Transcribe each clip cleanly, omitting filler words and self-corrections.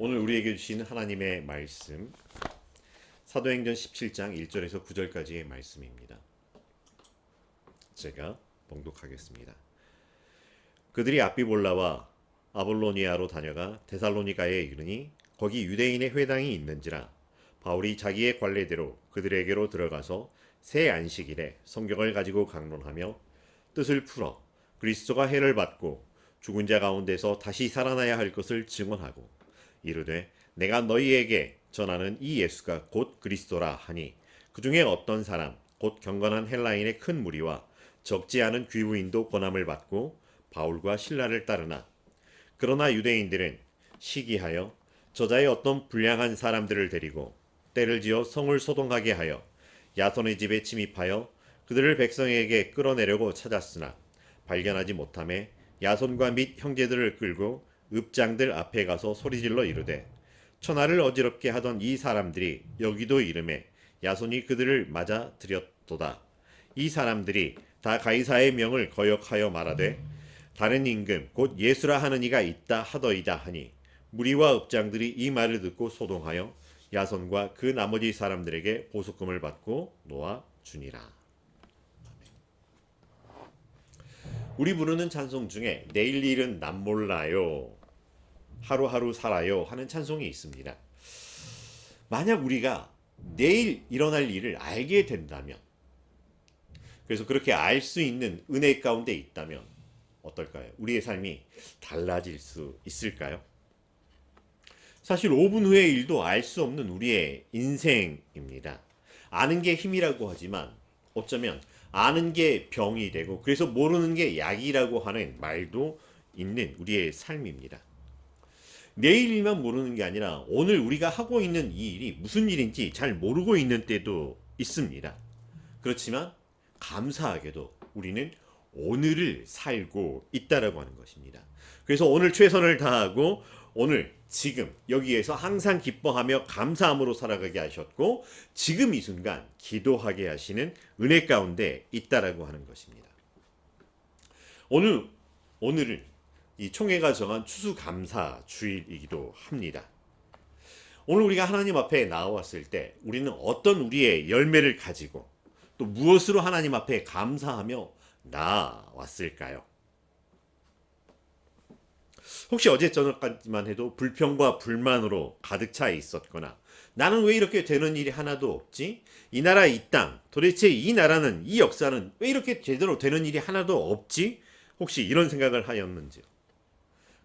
오늘 우리에게 주신 하나님의 말씀 사도행전 17장 1절에서 9절까지의 말씀입니다. 제가 봉독하겠습니다. 그들이 아비볼라와 아볼로니아로 다녀가 데살로니가에 이르니 거기 유대인의 회당이 있는지라 바울이 자기의 관례대로 그들에게로 들어가서 새 안식일에 성경을 가지고 강론하며 뜻을 풀어 그리스도가 해를 받고 죽은 자 가운데서 다시 살아나야 할 것을 증언하고 이르되 내가 너희에게 전하는 이 예수가 곧 그리스도라 하니 그 중에 어떤 사람 곧 경건한 헬라인의 큰 무리와 적지 않은 귀부인도 권함을 받고 바울과 신라를 따르나 그러나 유대인들은 시기하여 저자의 어떤 불량한 사람들을 데리고 때를 지어 성을 소동하게 하여 야손의 집에 침입하여 그들을 백성에게 끌어내려고 찾았으나 발견하지 못하매 야손과 및 형제들을 끌고 읍장들 앞에 가서 소리질러 이르되 천하를 어지럽게 하던 이 사람들이 여기도 이름에 야손이 그들을 맞아 들였도다. 이 사람들이 다 가이사의 명을 거역하여 말하되 다른 임금 곧 예수라 하는 이가 있다 하더이다 하니 무리와 읍장들이 이 말을 듣고 소동하여 야손과 그 나머지 사람들에게 보석금을 받고 놓아 주니라. 우리 부르는 찬송 중에 내일 일은 남 몰라요, 하루하루 살아요 하는 찬송이 있습니다. 만약 우리가 내일 일어날 일을 알게 된다면, 그래서 그렇게 알 수 있는 은혜 가운데 있다면 어떨까요? 우리의 삶이 달라질 수 있을까요? 사실 5분 후의 일도 알 수 없는 우리의 인생입니다. 아는 게 힘이라고 하지만 어쩌면 아는 게 병이 되고 그래서 모르는 게 약이라고 하는 말도 있는 우리의 삶입니다. 내일 일만 모르는 게 아니라 오늘 우리가 하고 있는 이 일이 무슨 일인지 잘 모르고 있는 때도 있습니다. 그렇지만 감사하게도 우리는 오늘을 살고 있다라고 하는 것입니다. 그래서 오늘 최선을 다하고 오늘 지금 여기에서 항상 기뻐하며 감사함으로 살아가게 하셨고 지금 이 순간 기도하게 하시는 은혜 가운데 있다라고 하는 것입니다. 오늘은 이 총회가 정한 추수감사 주일이기도 합니다. 오늘 우리가 하나님 앞에 나왔을 때 우리는 어떤 우리의 열매를 가지고 또 무엇으로 하나님 앞에 감사하며 나왔을까요? 혹시 어제 저녁까지만 해도 불평과 불만으로 가득 차 있었거나 나는 왜 이렇게 되는 일이 하나도 없지? 이 나라 이 땅, 도대체 이 나라는 이 역사는 왜 이렇게 제대로 되는 일이 하나도 없지? 혹시 이런 생각을 하였는지요?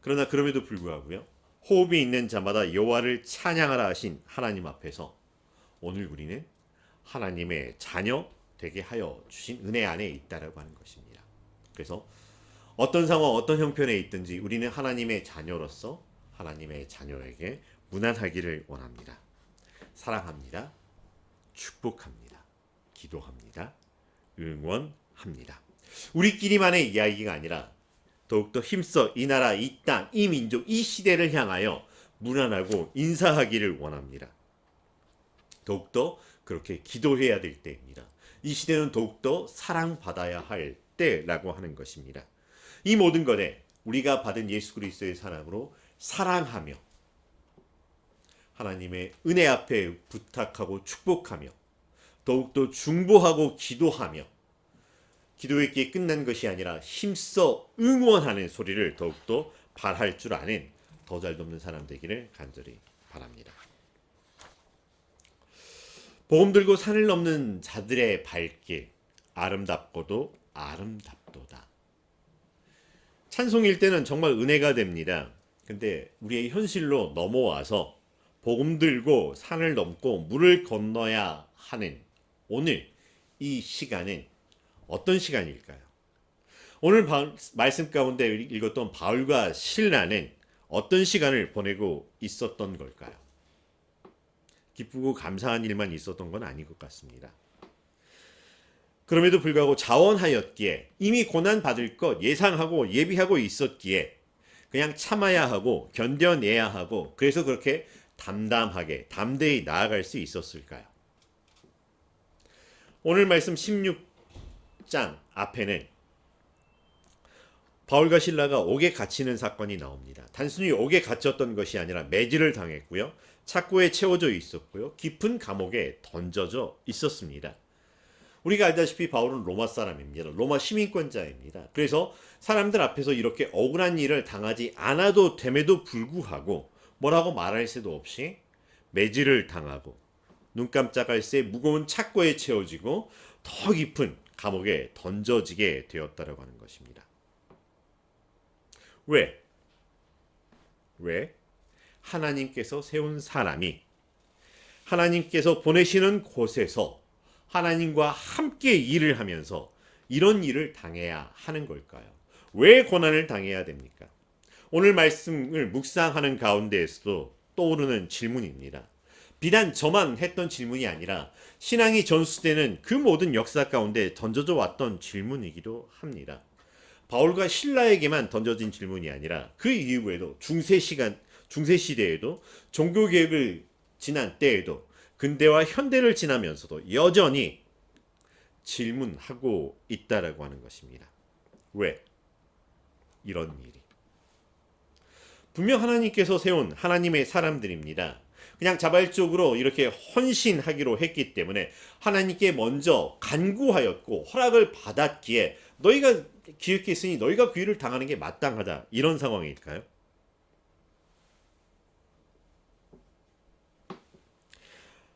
그러나 그럼에도 불구하고요, 호흡이 있는 자마다 여호와를 찬양하라 하신 하나님 앞에서 오늘 우리는 하나님의 자녀 되게 하여 주신 은혜 안에 있다라고 하는 것입니다. 그래서 어떤 상황, 어떤 형편에 있든지 우리는 하나님의 자녀로서 하나님의 자녀에게 무난하기를 원합니다. 사랑합니다. 축복합니다. 기도합니다. 응원합니다. 우리끼리만의 이야기가 아니라 더욱더 힘써 이 나라, 이 땅, 이 민족, 이 시대를 향하여 무난하고 인사하기를 원합니다. 더욱더 그렇게 기도해야 될 때입니다. 이 시대는 더욱더 사랑받아야 할 때라고 하는 것입니다. 이 모든 것에 우리가 받은 예수 그리스도의 사랑으로 사랑하며 하나님의 은혜 앞에 부탁하고 축복하며 더욱더 중보하고 기도하며 기도했기에 끝난 것이 아니라 힘써 응원하는 소리를 더욱더 발할 줄 아는 더 잘 돕는 사람 되기를 간절히 바랍니다. 복음 들고 산을 넘는 자들의 발길 아름답고도 아름답도다. 찬송일 때는 정말 은혜가 됩니다. 근데 우리의 현실로 넘어와서 복음 들고 산을 넘고 물을 건너야 하는 오늘 이 시간은 어떤 시간일까요? 오늘 말씀 가운데 읽었던 바울과 실라는 어떤 시간을 보내고 있었던 걸까요? 기쁘고 감사한 일만 있었던 건 아닌 것 같습니다. 그럼에도 불구하고 자원하였기에 이미 고난 받을 것 예상하고 예비하고 있었기에 그냥 참아야 하고 견뎌내야 하고 그래서 그렇게 담담하게 담대히 나아갈 수 있었을까요? 오늘 말씀 16장 앞에는 바울과 신라가 옥에 갇히는 사건이 나옵니다. 단순히 옥에 갇혔던 것이 아니라 매질을 당했고요. 착고에 채워져 있었고요. 깊은 감옥에 던져져 있었습니다. 우리가 알다시피 바울은 로마 사람입니다. 로마 시민권자입니다. 그래서 사람들 앞에서 이렇게 억울한 일을 당하지 않아도 됨에도 불구하고 뭐라고 말할 새도 없이 매질을 당하고 눈 깜짝할 새 무거운 착고에 채워지고 더 깊은 감옥에 던져지게 되었다라고 하는 것입니다. 왜? 하나님께서 세운 사람이 하나님께서 보내시는 곳에서 하나님과 함께 일을 하면서 이런 일을 당해야 하는 걸까요? 왜 고난을 당해야 됩니까? 오늘 말씀을 묵상하는 가운데에서도 떠오르는 질문입니다. 비단 저만 했던 질문이 아니라 신앙이 전수되는 그 모든 역사 가운데 던져져 왔던 질문이기도 합니다. 바울과 신라에게만 던져진 질문이 아니라 그 이후에도 중세 시대에도 종교 개혁을 지난 때에도 근대와 현대를 지나면서도 여전히 질문하고 있다라고 하는 것입니다. 왜 이런 일이? 분명 하나님께서 세운 하나님의 사람들입니다. 그냥 자발적으로 이렇게 헌신하기로 했기 때문에 하나님께 먼저 간구하였고 허락을 받았기에 너희가 기획했으니 너희가 그 일을 당하는 게 마땅하다, 이런 상황일까요?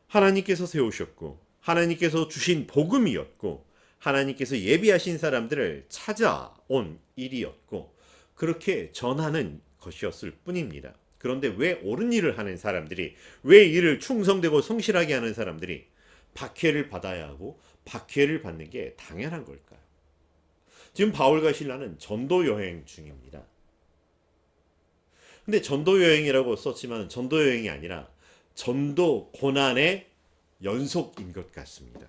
하나님께서 세우셨고 하나님께서 주신 복음이었고 하나님께서 예비하신 사람들을 찾아온 일이었고 그렇게 전하는 것이었을 뿐입니다. 그런데 왜 옳은 일을 하는 사람들이, 왜 일을 충성되고 성실하게 하는 사람들이 박해를 받아야 하고 박해를 받는 게 당연한 걸까요? 지금 바울과 신라는 전도 여행 중입니다. 근데 전도 여행이라고 썼지만 전도 여행이 아니라 전도 고난의 연속인 것 같습니다.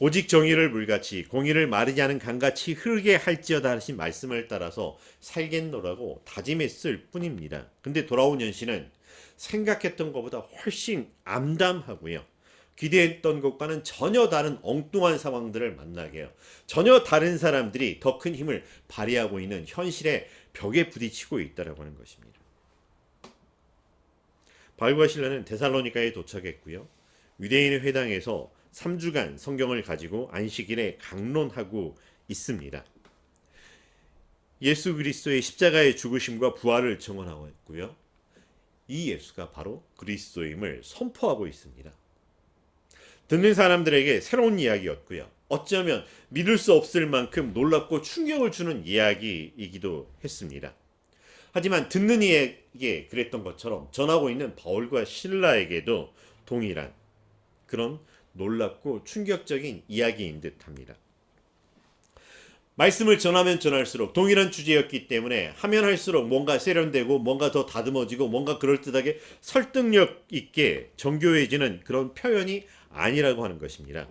오직 정의를 물같이 공의를 마르지 않은 강같이 흐르게 할지어다 하신 말씀을 따라서 살겠노라고 다짐했을 뿐입니다. 근데 돌아온 현실은 생각했던 것보다 훨씬 암담하고요. 기대했던 것과는 전혀 다른 엉뚱한 상황들을 만나게 해요. 전혀 다른 사람들이 더 큰 힘을 발휘하고 있는 현실의 벽에 부딪히고 있다고 하는 것입니다. 바울과 신라는 데살로니가에 도착했고요. 유대인의 회당에서 3주간 성경을 가지고 안식일에 강론하고 있습니다. 예수 그리스도의 십자가의 죽으심과 부활을 증언하고 있고요. 이 예수가 바로 그리스도임을 선포하고 있습니다. 듣는 사람들에게 새로운 이야기였고요. 어쩌면 믿을 수 없을 만큼 놀랍고 충격을 주는 이야기이기도 했습니다. 하지만 듣는 이에게 그랬던 것처럼 전하고 있는 바울과 신라에게도 동일한 그런 놀랍고 충격적인 이야기인 듯합니다. 말씀을 전하면 전할수록 동일한 주제였기 때문에 하면 할수록 뭔가 세련되고 뭔가 더 다듬어지고 뭔가 그럴듯하게 설득력 있게 정교해지는 그런 표현이 아니라고 하는 것입니다.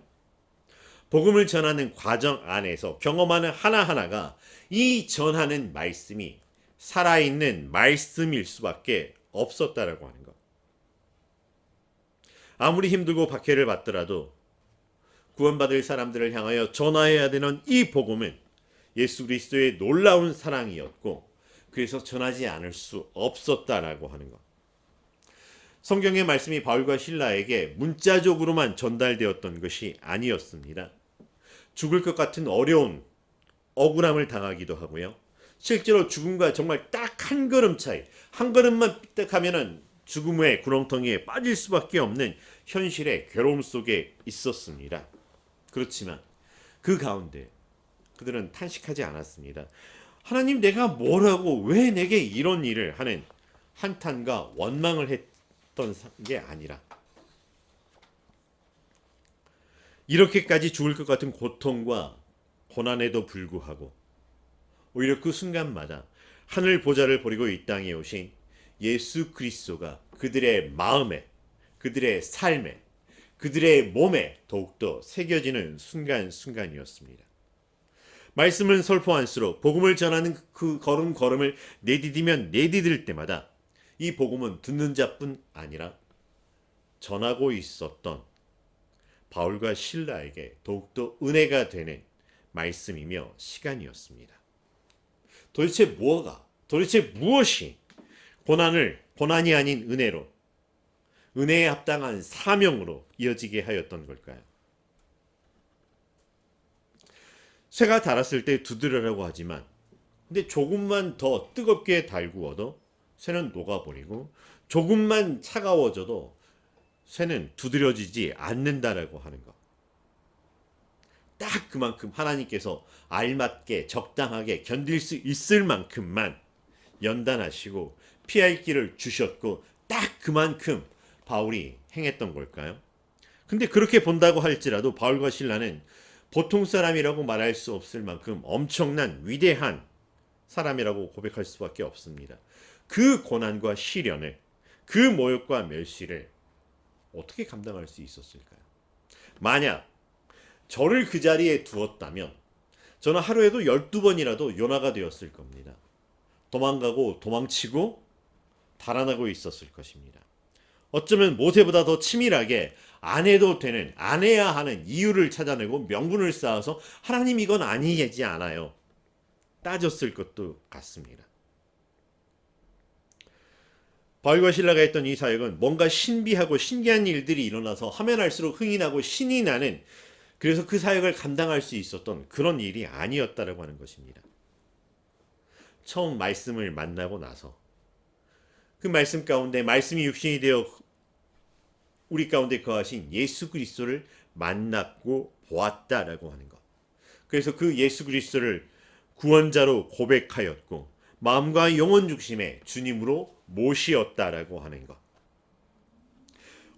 복음을 전하는 과정 안에서 경험하는 하나하나가 이 전하는 말씀이 살아있는 말씀일 수밖에 없었다라고 하는 것. 아무리 힘들고 박해를 받더라도 구원받을 사람들을 향하여 전하해야 되는 이 복음은 예수 그리스도의 놀라운 사랑이었고 그래서 전하지 않을 수 없었다라고 하는 것. 성경의 말씀이 바울과 신라에게 문자적으로만 전달되었던 것이 아니었습니다. 죽을 것 같은 어려운 억울함을 당하기도 하고요. 실제로 죽음과 정말 딱 한 걸음 차이, 한 걸음만 삐딱하면은 죽음의 구렁텅이에 빠질 수밖에 없는 현실의 괴로움 속에 있었습니다. 그렇지만 그 가운데 그들은 탄식하지 않았습니다. 하나님, 내가 뭐라고 왜 내게 이런 일을 하는 한탄과 원망을 했던 게 아니라 이렇게까지 죽을 것 같은 고통과 고난에도 불구하고 오히려 그 순간마다 하늘 보좌를 버리고 이 땅에 오신 예수 그리스도가 그들의 마음에, 그들의 삶에, 그들의 몸에 더욱더 새겨지는 순간순간이었습니다. 말씀을 선포할수록 복음을 전하는 그 걸음걸음을 내디디면 내디딜 때마다 이 복음은 듣는 자뿐 아니라 전하고 있었던 바울과 신라에게 더욱더 은혜가 되는 말씀이며 시간이었습니다. 도대체 무엇이 고난이 아닌 은혜로, 은혜에 합당한 사명으로 이어지게 하였던 걸까요? 쇠가 닳았을 때 두드려라고 하지만, 근데 조금만 더 뜨겁게 달구어도 쇠는 녹아버리고, 조금만 차가워져도 쇠는 두드려지지 않는다라고 하는 것. 딱 그만큼 하나님께서 알맞게 적당하게 견딜 수 있을 만큼만 연단하시고 피할 길을 주셨고, 딱 그만큼 바울이 행했던 걸까요? 근데 그렇게 본다고 할지라도 바울과 실라는 보통 사람이라고 말할 수 없을 만큼 엄청난 위대한 사람이라고 고백할 수밖에 없습니다. 그 고난과 시련을, 그 모욕과 멸시를 어떻게 감당할 수 있었을까요? 만약 저를 그 자리에 두었다면 저는 하루에도 12번이라도 요나가 되었을 겁니다. 도망가고 도망치고 달아나고 있었을 것입니다. 어쩌면 모세보다 더 치밀하게 안 해도 되는, 안 해야 하는 이유를 찾아내고 명분을 쌓아서 하나님 이건 아니지 않아요, 따졌을 것도 같습니다. 바울과 실라가 했던 이 사역은 뭔가 신비하고 신기한 일들이 일어나서 하면 할수록 흥이 나고 신이 나는, 그래서 그 사역을 감당할 수 있었던 그런 일이 아니었다라고 하는 것입니다. 처음 말씀을 만나고 나서 그 말씀 가운데 말씀이 육신이 되어 우리 가운데 거하신 예수 그리스도를 만났고 보았다라고 하는 것. 그래서 그 예수 그리스도를 구원자로 고백하였고 마음과 영혼 중심의 주님으로 모시었다라고 하는 것.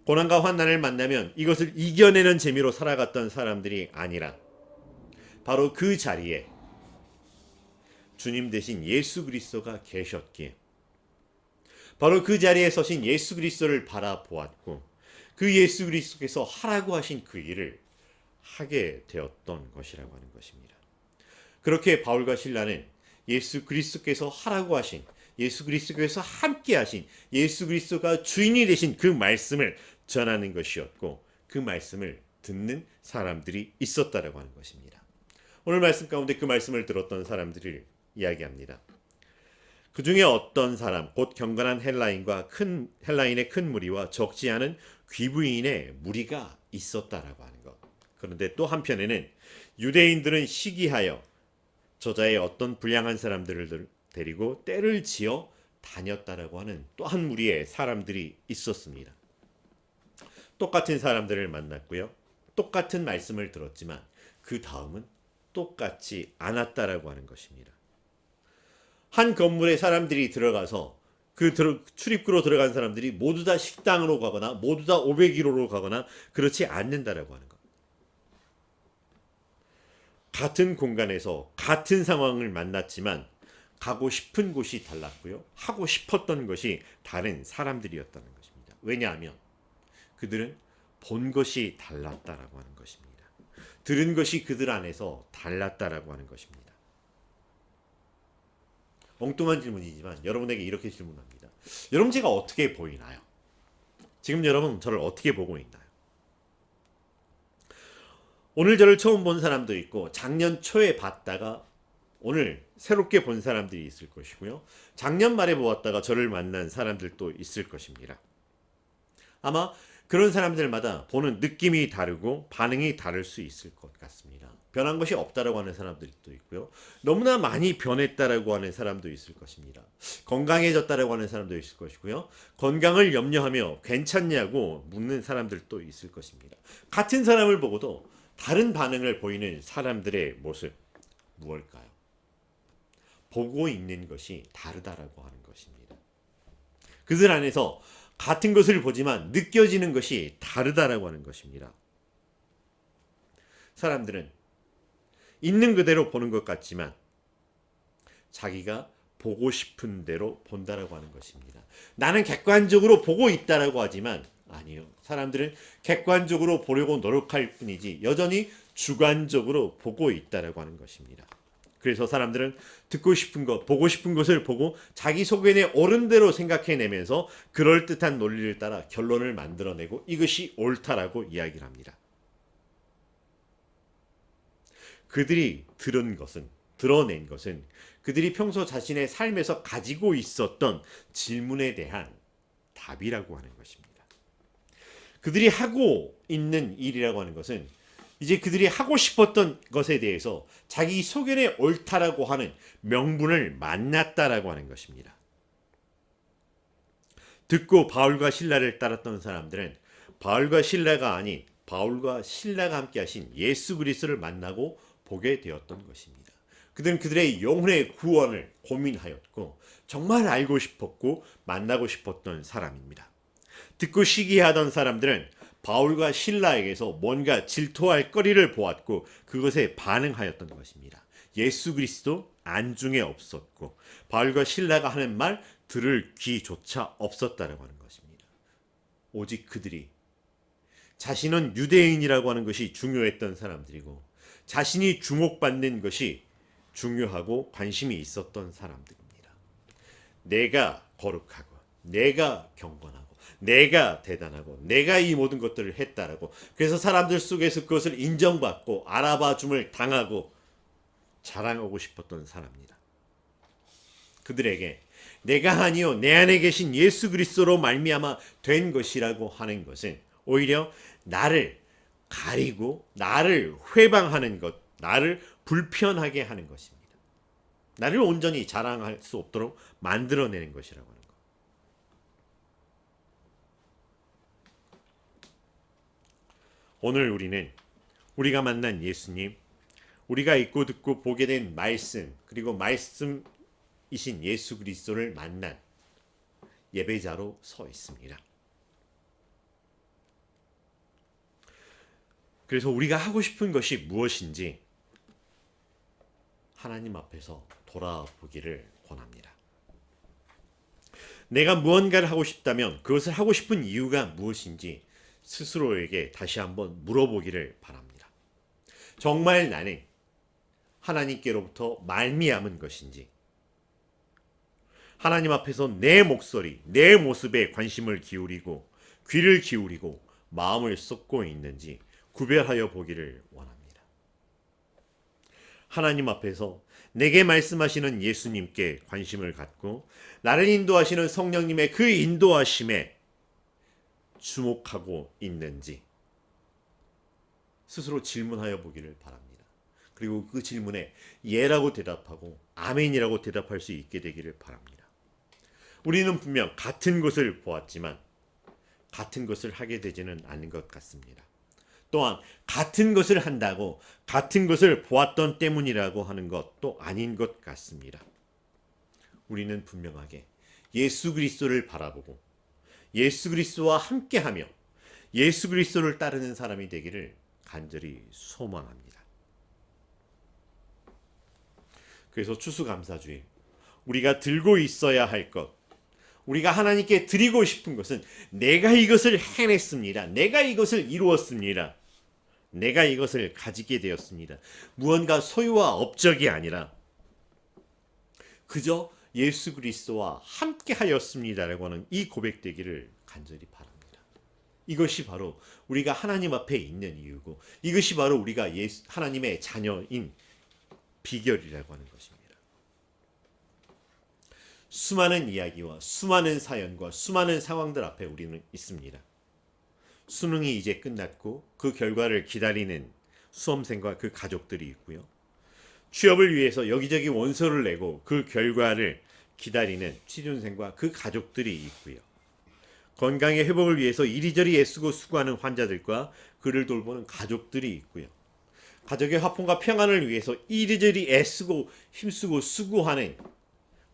고난과 환난을 만나면 이것을 이겨내는 재미로 살아갔던 사람들이 아니라 바로 그 자리에 주님 대신 예수 그리스도가 계셨기에, 바로 그 자리에 서신 예수 그리스도를 바라보았고 그 예수 그리스도께서 하라고 하신 그 일을 하게 되었던 것이라고 하는 것입니다. 그렇게 바울과 실라는 예수 그리스도께서 하라고 하신, 예수 그리스도께서 함께 하신, 예수 그리스도가 주인이 되신 그 말씀을 전하는 것이었고 그 말씀을 듣는 사람들이 있었다라고 하는 것입니다. 오늘 말씀 가운데 그 말씀을 들었던 사람들을 이야기합니다. 그 중에 어떤 사람, 곧 경건한 헬라인의 큰 무리와 적지 않은 귀부인의 무리가 있었다라고 하는 것. 그런데 또 한편에는 유대인들은 시기하여 저자의 어떤 불량한 사람들을 데리고 때를 지어 다녔다라고 하는 또 한 무리의 사람들이 있었습니다. 똑같은 사람들을 만났고요, 똑같은 말씀을 들었지만 그 다음은 똑같지 않았다라고 하는 것입니다. 한 건물에 사람들이 들어가서 그 출입구로 들어간 사람들이 모두 다 식당으로 가거나 모두 다 501호로 가거나 그렇지 않는다라고 하는 것. 같은 공간에서 같은 상황을 만났지만 가고 싶은 곳이 달랐고요, 하고 싶었던 것이 다른 사람들이었다는 것입니다. 왜냐하면 그들은 본 것이 달랐다라고 하는 것입니다. 들은 것이 그들 안에서 달랐다라고 하는 것입니다. 엉뚱한 질문이지만 여러분에게 이렇게 질문합니다. 여러분, 제가 어떻게 보이나요? 지금 여러분 저를 어떻게 보고 있나요? 오늘 저를 처음 본 사람도 있고 작년 초에 봤다가 오늘 새롭게 본 사람들이 있을 것이고요, 작년 말에 보았다가 저를 만난 사람들도 있을 것입니다. 아마 그런 사람들마다 보는 느낌이 다르고 반응이 다를 수 있을 것 같습니다. 변한 것이 없다라고 하는 사람들도 있고요, 너무나 많이 변했다라고 하는 사람도 있을 것입니다. 건강해졌다라고 하는 사람도 있을 것이고요, 건강을 염려하며 괜찮냐고 묻는 사람들도 있을 것입니다. 같은 사람을 보고도 다른 반응을 보이는 사람들의 모습, 무엇일까요? 보고 있는 것이 다르다라고 하는 것입니다. 그들 안에서 같은 것을 보지만 느껴지는 것이 다르다라고 하는 것입니다. 사람들은 있는 그대로 보는 것 같지만 자기가 보고 싶은 대로 본다라고 하는 것입니다. 나는 객관적으로 보고 있다라고 하지만 아니요, 사람들은 객관적으로 보려고 노력할 뿐이지 여전히 주관적으로 보고 있다라고 하는 것입니다. 그래서 사람들은 듣고 싶은 것, 보고 싶은 것을 보고 자기 속에 옳은 대로 생각해내면서 그럴듯한 논리를 따라 결론을 만들어내고 이것이 옳다라고 이야기를 합니다. 그들이 드러낸 것은 그들이 평소 자신의 삶에서 가지고 있었던 질문에 대한 답이라고 하는 것입니다. 그들이 하고 있는 일이라고 하는 것은 이제 그들이 하고 싶었던 것에 대해서 자기 소견에 옳다라고 하는 명분을 만났다라고 하는 것입니다. 듣고 바울과 실라를 따랐던 사람들은 바울과 실라가 아닌 바울과 실라가 함께 하신 예수 그리스도를 만나고 보게 되었던 것입니다. 그들은 그들의 영혼의 구원을 고민하였고 정말 알고 싶었고 만나고 싶었던 사람입니다. 듣고 시기하던 사람들은 바울과 실라에게서 뭔가 질투할 거리를 보았고 그것에 반응하였던 것입니다. 예수 그리스도 안중에 없었고 바울과 실라가 하는 말 들을 귀조차 없었다라고 하는 것입니다. 오직 그들이 자신은 유대인이라고 하는 것이 중요했던 사람들이고 자신이 주목받는 것이 중요하고 관심이 있었던 사람들입니다. 내가 거룩하고 내가 경건하고 내가 대단하고 내가 이 모든 것들을 했다라고 그래서 사람들 속에서 그것을 인정받고 알아봐 줌을 당하고 자랑하고 싶었던 사람입니다. 그들에게 내가 아니요 내 안에 계신 예수 그리스도로 말미암아 된 것이라고 하는 것은 오히려 나를 가리고 나를 회방하는 것, 나를 불편하게 하는 것입니다. 나를 온전히 자랑할 수 없도록 만들어내는 것이라고 하는 것. 오늘 우리는 우리가 만난 예수님, 우리가 읽고 듣고 보게 된 말씀, 그리고 말씀이신 예수 그리스도를 만난 예배자로 서 있습니다. 그래서 우리가 하고 싶은 것이 무엇인지 하나님 앞에서 돌아보기를 권합니다. 내가 무언가를 하고 싶다면 그것을 하고 싶은 이유가 무엇인지 스스로에게 다시 한번 물어보기를 바랍니다. 정말 나는 하나님께로부터 말미암은 것인지 하나님 앞에서 내 목소리, 내 모습에 관심을 기울이고 귀를 기울이고 마음을 쏟고 있는지 구별하여 보기를 원합니다. 하나님 앞에서 내게 말씀하시는 예수님께 관심을 갖고 나를 인도하시는 성령님의 그 인도하심에 주목하고 있는지 스스로 질문하여 보기를 바랍니다. 그리고 그 질문에 예라고 대답하고 아멘이라고 대답할 수 있게 되기를 바랍니다. 우리는 분명 같은 것을 보았지만 같은 것을 하게 되지는 않는 것 같습니다. 또한 같은 것을 한다고 같은 것을 보았던 때문이라고 하는 것도 아닌 것 같습니다. 우리는 분명하게 예수 그리스도를 바라보고 예수 그리스도와 함께하며 예수 그리스도를 따르는 사람이 되기를 간절히 소망합니다. 그래서 추수감사주일 우리가 들고 있어야 할 것, 우리가 하나님께 드리고 싶은 것은 내가 이것을 해냈습니다. 내가 이것을 이루었습니다. 내가 이것을 가지게 되었습니다. 무언가 소유와 업적이 아니라 그저 예수 그리스도와 함께 하였습니다라고 하는 이 고백되기를 간절히 바랍니다. 이것이 바로 우리가 하나님 앞에 있는 이유고 이것이 바로 우리가 하나님의 자녀인 비결이라고 하는 것입니다. 수많은 이야기와 수많은 사연과 수많은 상황들 앞에 우리는 있습니다. 수능이 이제 끝났고 그 결과를 기다리는 수험생과 그 가족들이 있고요. 취업을 위해서 여기저기 원서를 내고 그 결과를 기다리는 취준생과 그 가족들이 있고요. 건강의 회복을 위해서 이리저리 애쓰고 수고하는 환자들과 그를 돌보는 가족들이 있고요. 가족의 화평과 평안을 위해서 이리저리 애쓰고 힘쓰고 수고하는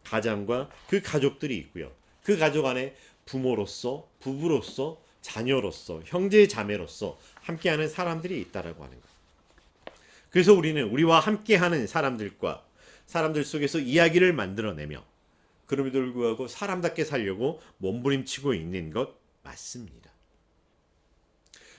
가장과 그 가족들이 있고요. 그 가족 안에 부모로서, 부부로서, 자녀로서, 형제 자매로서 함께하는 사람들이 있다라고 하는 것. 그래서 우리는 우리와 함께하는 사람들과 사람들 속에서 이야기를 만들어내며 그럼에도 불구하고 사람답게 살려고 몸부림치고 있는 것 맞습니다.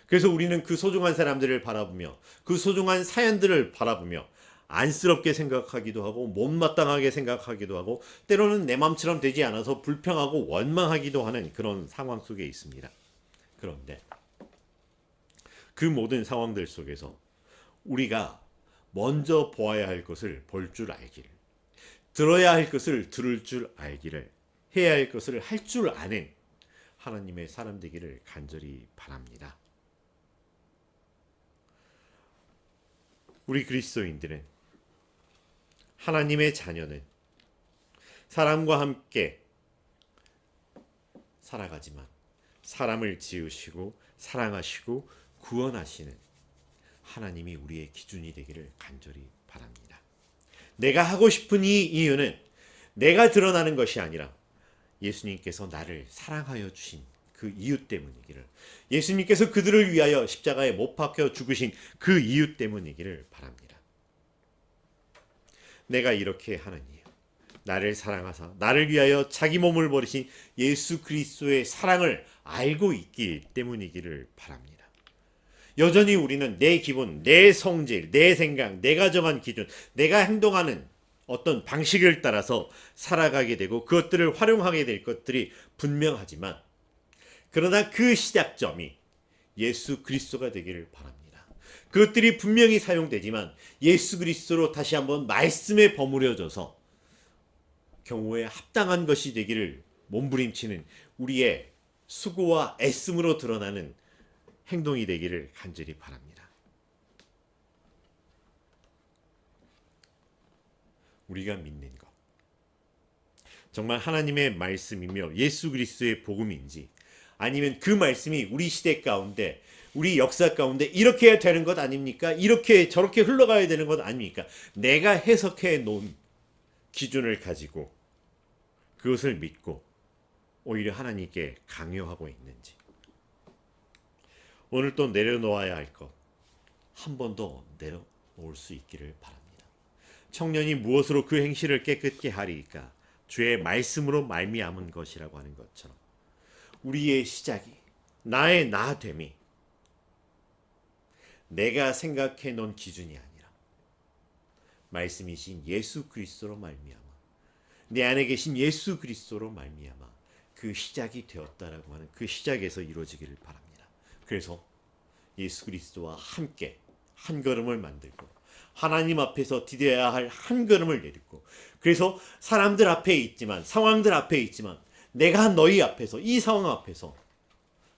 그래서 우리는 그 소중한 사람들을 바라보며 그 소중한 사연들을 바라보며 안쓰럽게 생각하기도 하고 못마땅하게 생각하기도 하고 때로는 내 마음처럼 되지 않아서 불평하고 원망하기도 하는 그런 상황 속에 있습니다. 그런데 그 모든 상황들 속에서 우리가 먼저 보아야 할 것을 볼 줄 알기를, 들어야 할 것을 들을 줄 알기를, 해야 할 것을 할 줄 아는 하나님의 사람 되기를 간절히 바랍니다. 우리 그리스도인들은, 하나님의 자녀는 사람과 함께 살아가지만 사람을 지으시고 사랑하시고 구원하시는 하나님이 우리의 기준이 되기를 간절히 바랍니다. 내가 하고 싶은 이 이유는 내가 드러나는 것이 아니라 예수님께서 나를 사랑하여 주신 그 이유 때문이기를, 예수님께서 그들을 위하여 십자가에 못 박혀 죽으신 그 이유 때문이기를 바랍니다. 내가 이렇게 하는 이유, 나를 사랑하사 나를 위하여 자기 몸을 버리신 예수 그리스도의 사랑을 알고 있기 때문이기를 바랍니다. 여전히 우리는 내 기분, 내 성질, 내 생각, 내가 정한 기준, 내가 행동하는 어떤 방식을 따라서 살아가게 되고 그것들을 활용하게 될 것들이 분명하지만, 그러나 그 시작점이 예수 그리스도가 되기를 바랍니다. 그것들이 분명히 사용되지만 예수 그리스도로 다시 한번 말씀에 버무려져서 경우에 합당한 것이 되기를 몸부림치는 우리의 수고와 애씀으로 드러나는 행동이 되기를 간절히 바랍니다. 우리가 믿는 것, 정말 하나님의 말씀이며 예수 그리스도의 복음인지, 아니면 그 말씀이 우리 시대 가운데, 우리 역사 가운데 이렇게 해야 되는 것 아닙니까? 이렇게 저렇게 흘러가야 되는 것 아닙니까? 내가 해석해 놓은 기준을 가지고 그것을 믿고 오히려 하나님께 강요하고 있는지, 오늘 또 내려놓아야 할 것 한 번 더 내려놓을 수 있기를 바랍니다. 청년이 무엇으로 그 행실을 깨끗게 하리이까? 주의 말씀으로 말미암은 것이라고 하는 것처럼 우리의 시작이, 나의 나됨이 내가 생각해 놓은 기준이 아니라 말씀이신 예수 그리스도로 말미암아, 내 안에 계신 예수 그리스도로 말미암아 그 시작이 되었다라고 하는 그 시작에서 이루어지기를 바랍니다. 그래서 예수 그리스도와 함께 한 걸음을 만들고 하나님 앞에서 디뎌야 할 한 걸음을 내딛고, 그래서 사람들 앞에 있지만, 상황들 앞에 있지만, 내가 너희 앞에서, 이 상황 앞에서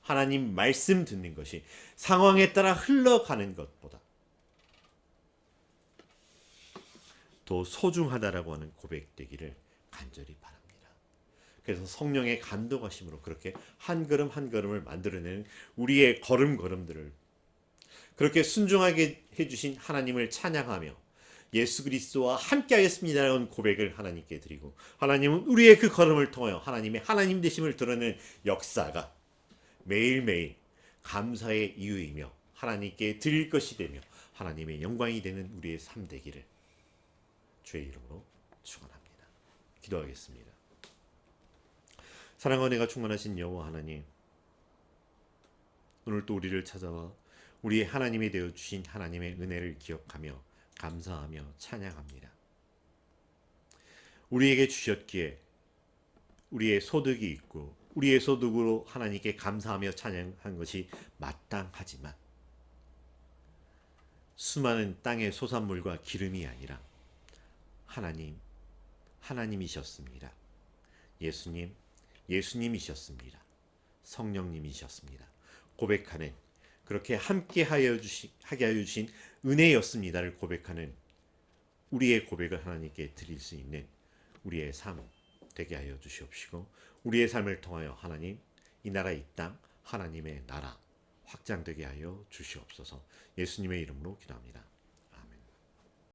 하나님 말씀 듣는 것이 상황에 따라 흘러가는 것보다 더 소중하다라고 하는 고백되기를 간절히 바랍니다. 그래서 성령의 감동하심으로 그렇게 한 걸음 한 걸음을 만들어내는 우리의 걸음걸음들을 그렇게 순종하게 해주신 하나님을 찬양하며 예수 그리스도와 함께하였습니다라는 고백을 하나님께 드리고, 하나님은 우리의 그 걸음을 통하여 하나님의 하나님 되심을 드러내는 역사가 매일매일 감사의 이유이며 하나님께 드릴 것이 되며 하나님의 영광이 되는 우리의 삶 되기를 주의 이름으로 축원합니다. 기도하겠습니다. 사랑과 은혜가 충만하신 여호와 하나님, 오늘 또 우리를 찾아와 우리의 하나님이 되어주신 하나님의 은혜를 기억하며 감사하며 찬양합니다. 우리에게 주셨기에 우리의 소득이 있고 우리의 소득으로 하나님께 감사하며 찬양한 것이 마땅하지만, 수많은 땅의 소산물과 기름이 아니라 하나님이셨습니다. 예수님이셨습니다. 성령님이셨습니다. 고백하는, 그렇게 하게 하여 주신 은혜였습니다를 고백하는 우리의 고백을 하나님께 드릴 수 있는 우리의 삶 되게 하여 주시옵시고, 우리의 삶을 통하여 하나님, 이 나라 이 땅 하나님의 나라 확장되게 하여 주시옵소서. 예수님의 이름으로 기도합니다.